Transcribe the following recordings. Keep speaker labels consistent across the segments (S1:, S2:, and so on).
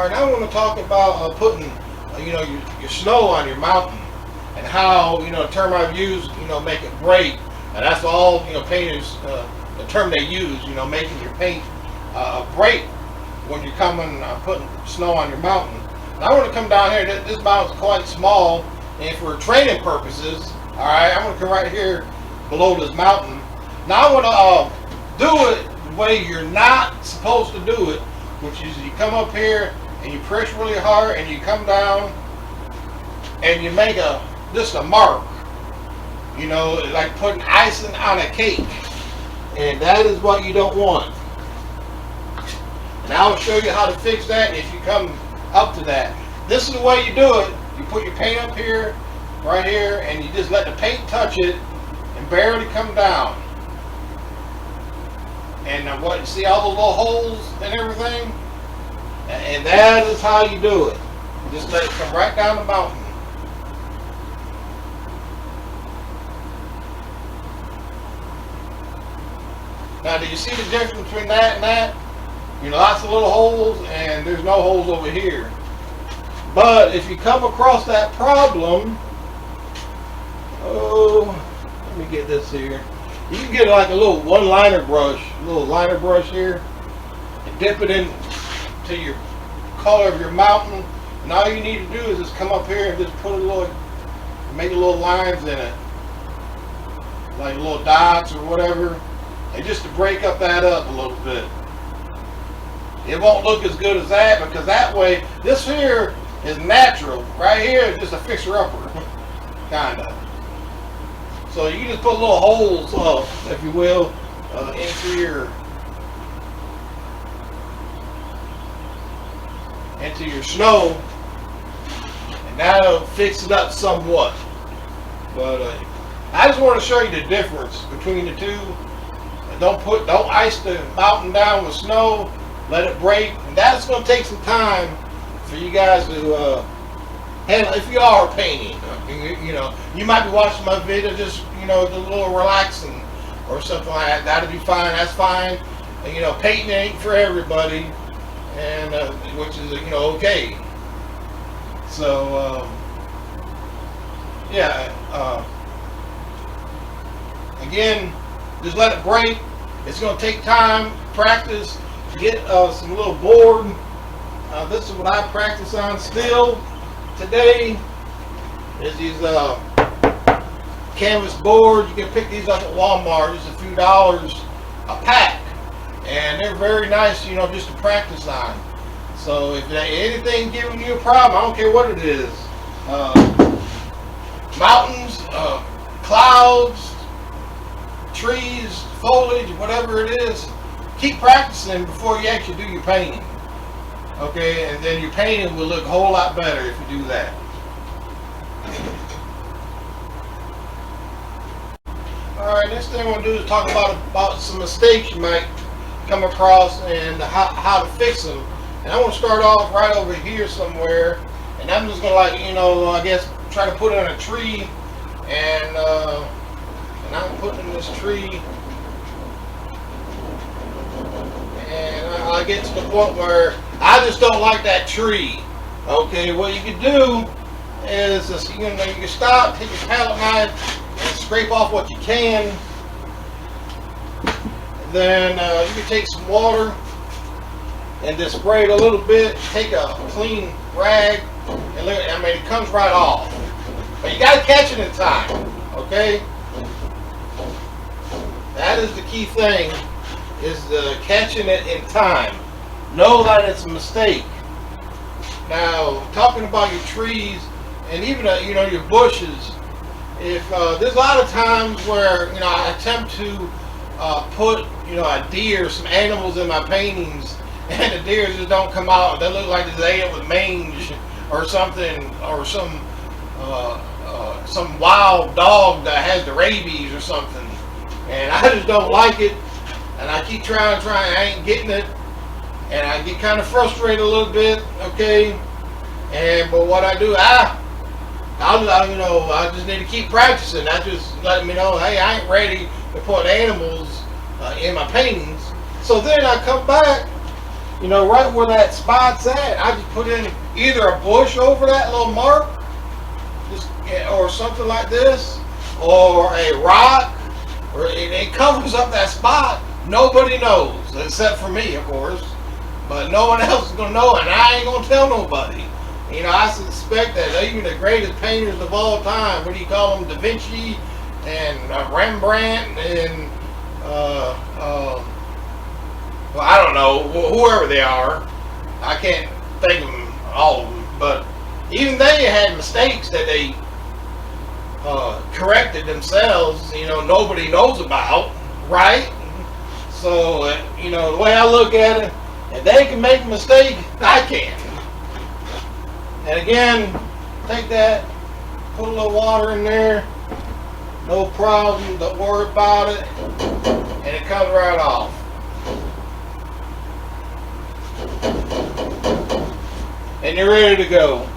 S1: Alright, now I want to talk about putting your snow on your mountain, and how the term I've used, make it break. And that's all painters, the term they use, making your paint break when you're coming putting snow on your mountain. Now I want to come down here. This mountain's quite small, and for training purposes, all right, I'm going to come right here below this mountain. Now I want to do it the way you're not supposed to do it, which is you come up here and you press really hard, and you come down and you make just a mark, like putting icing on a cake, and that is what you don't want. Now I'll show you how to fix that if you come up to that. This is the way you do it. You put your paint up here, right here, and you just let the paint touch it and barely come down. And what, you see all those little holes and everything? And that is how you do it. Just let it come right down the mountain. Now, do you see the difference between that and that? Lots of little holes, and there's no holes over here. But if you come across that problem, let me get this here. You can get like a little liner brush here, and dip it into your color of your mountain. And all you need to do is just come up here and just put make little lines in it, like little dots or whatever, and just to break up a little bit. It won't look as good as that, because that way, this here is natural. Right here is just a fixer-upper, kind of. So you just put little holes, if you will, into your snow, and that'll fix it up somewhat. But I just want to show you the difference between the two. Don't ice the mountain down with snow. Let it break, and that's going to take some time for you guys to handle. If you are painting, you might be watching my video, just a little relaxing or something like that. That'll be fine. That's fine. And, painting ain't for everybody, and which is okay. So again, just let it break. It's going to take time, practice. Get some little board. This is what I practice on still today. Is these canvas boards. You can pick these up at Walmart. Just a few dollars a pack, and they're very nice. Just to practice on. So if anything giving you a problem, I don't care what it is. Mountains, clouds, trees, foliage, whatever it is. Keep practicing before you actually do your painting. Okay, and then your painting will look a whole lot better if you do that. Alright, next thing I want to do is talk about some mistakes you might come across and how to fix them. And I want to start off right over here somewhere. And I'm just going to I guess try to put it on a tree. And I'm putting this tree. And I get to the point where I just don't like that tree. Okay, what you can do is just, you can stop, take your palette knife, and scrape off what you can. And then you can take some water and just spray it a little bit. Take a clean rag, and look, it comes right off. But you got to catch it in time. Okay, that is the key thing. Is catching it in time. Know that it's a mistake. Now, talking about your trees and even your bushes, if there's a lot of times where I attempt to put a deer, some animals in my paintings, and the deer just don't come out. They look like they ate with mange or something, or some wild dog that has the rabies or something, and I just don't like it. And I keep trying, I ain't getting it, and I get kind of frustrated a little bit, okay. But what I do, I just need to keep practicing. I just letting me know, hey, I ain't ready to put animals in my paintings. So then I come back you know, right where that spot's at, I just put in either a bush over that little mark, just, or something like this, or a rock, or it covers up that spot. Nobody knows, except for me, of course. But no one else is gonna know, and I ain't gonna tell nobody. You know, I suspect that even the greatest painters of all time, what do you call them, Da Vinci and Rembrandt and well, I don't know, whoever they are. I can't think of them, all of them, but even they had mistakes that they corrected themselves. You know, nobody knows about, right? So you know, the way I look at it, if they can make a mistake, I can. And again, take that, put a little water in there, no problem, don't worry about it, and it comes right off. And you're ready to go.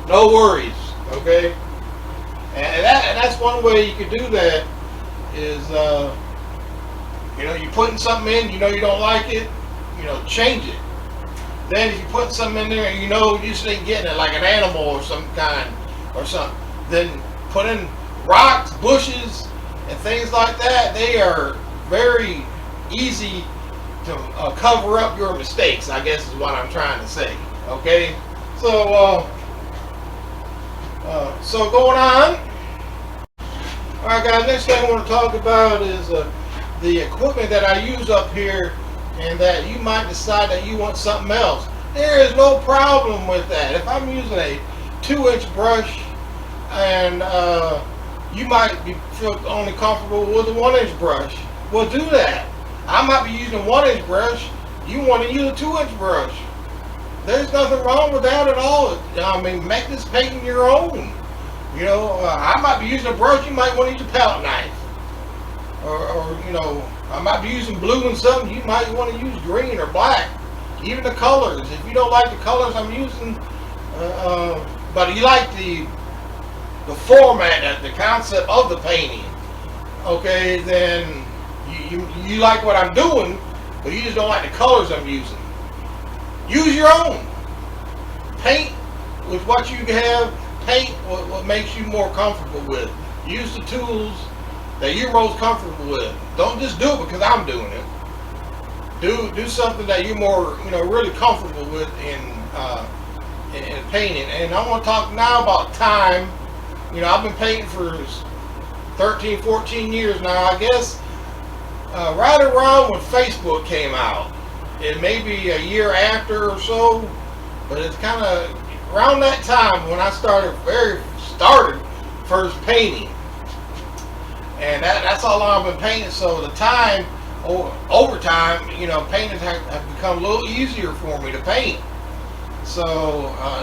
S1: No worries, okay? And that's one way you could do that is, you know, you're putting something in, you know you don't like it, you know, change it. Then if you put something in there and you know you just ain't getting it, like an animal or some kind or something, then put in rocks, bushes, and things like that. They are very easy to cover up your mistakes, I guess is what I'm trying to say. Okay? So, so going on. Alright guys, next thing I want to talk about is the equipment that I use up here, and that you might decide that you want something else. There is no problem with that. If I'm using a 2-inch brush and you might feel only comfortable with a 1-inch brush, well, do that. I might be using a 1-inch brush, you want to use a 2-inch brush. There's nothing wrong with that at all. I mean, make this painting your own. You know, I might be using a brush, you might want to use a palette knife. Or you know, I might be using blue and something, you might want to use green or black. Even the colors, if you don't like the colors I'm using, but you like the format, the concept of the painting, okay, then you like what I'm doing, but you just don't like the colors I'm using. Use your own. Paint with what you have, paint what makes you more comfortable with. Use the tools that you're most comfortable with. Don't just do it because I'm doing it. Do something that you're more, you know, really comfortable with in painting. And I want to talk now about time. You know, I've been painting for 13, 14 years now. I guess right around when Facebook came out. It may be a year after or so, but it's kind of around that time when I started first painting. And that's how long I've been painting. So the time, over time, you know, paintings have become a little easier for me to paint. So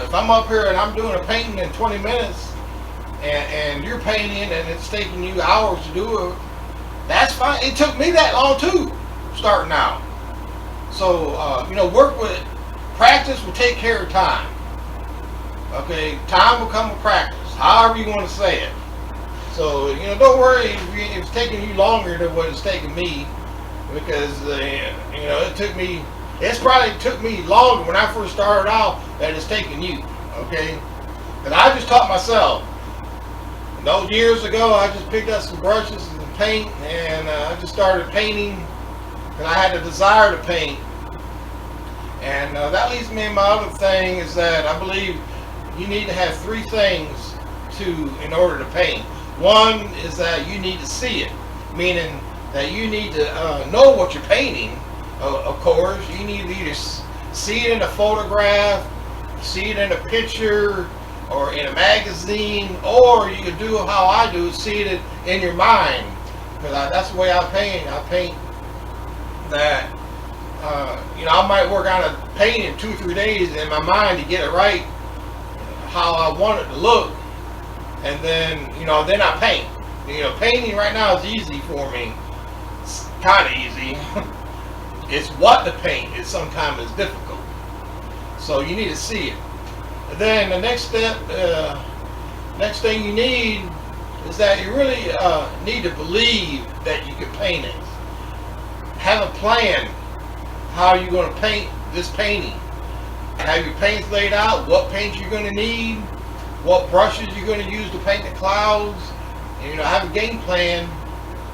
S1: if I'm up here and I'm doing a painting in 20 minutes, and you're painting and it's taking you hours to do it, that's fine. It took me that long too, starting out. So you know, practice will take care of time. Okay, time will come with practice, however you want to say it. So, you know, don't worry if it's taking you longer than what it's taking me, because, you know, it's probably took me longer when I first started out than it's taking you, okay? And I just taught myself. And those years ago, I just picked up some brushes and paint, and I just started painting, and I had the desire to paint. And that leads me to my other thing, is that I believe you need to have 3 things in order to paint. One is that you need to see it, meaning that you need to know what you're painting. Of course, you need to either see it in a photograph, see it in a picture, or in a magazine, or you can do how I do, see it in your mind. Because that's the way I paint. I paint that, you know, I might work on a painting in 2 or 3 days in my mind to get it right, how I want it to look. And then, you know, then I paint. You know, painting right now is easy for me. It's kind of easy. It's what to paint is sometimes is difficult. So you need to see it. And then the next step, next thing you need is that you really need to believe that you can paint it. Have a plan. how you're going to paint this painting. Have your paints laid out, what paints you're going to need, what brushes you're going to use to paint the clouds, and have a game plan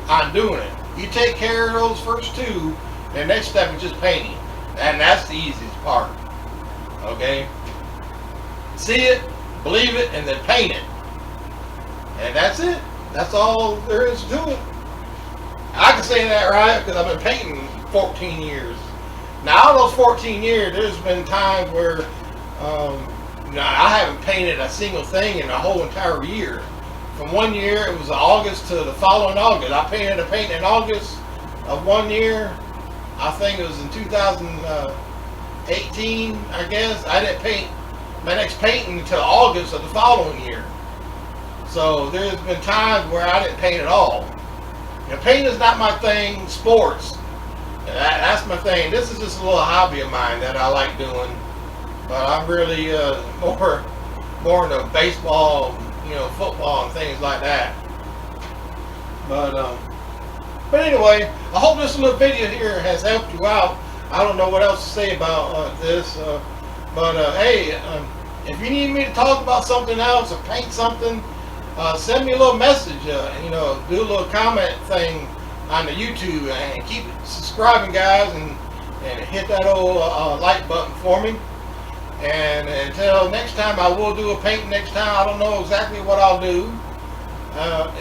S1: on doing it. You take care of those first two, the next step is just painting, and that's the easiest part. Okay, see it, believe it, and then paint it, and that's it. That's all there is to it. I can say that, right, because I've been painting 14 years. Now, out of those 14 years, there's been times where I haven't painted a single thing in a whole entire year. From one year, it was August to the following August. I painted a painting in August of one year. I think it was in 2018, I guess. I didn't paint my next painting until August of the following year. So there's been times where I didn't paint at all. Painting is not my thing. Sports, that's my thing. This is just a little hobby of mine that I like doing. But I'm really more into baseball, football and things like that. But anyway, I hope this little video here has helped you out. I don't know what else to say about this. But hey, if you need me to talk about something else or paint something, send me a little message. Do a little comment thing on the YouTube, and keep subscribing, guys, and hit that old like button for me. And until next time, I will do a paint next time. I don't know exactly what I'll do, but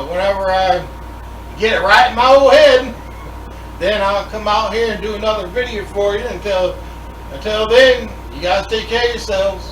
S1: whenever I get it right in my old head, then I'll come out here and do another video for you. Until then, you guys take care of yourselves.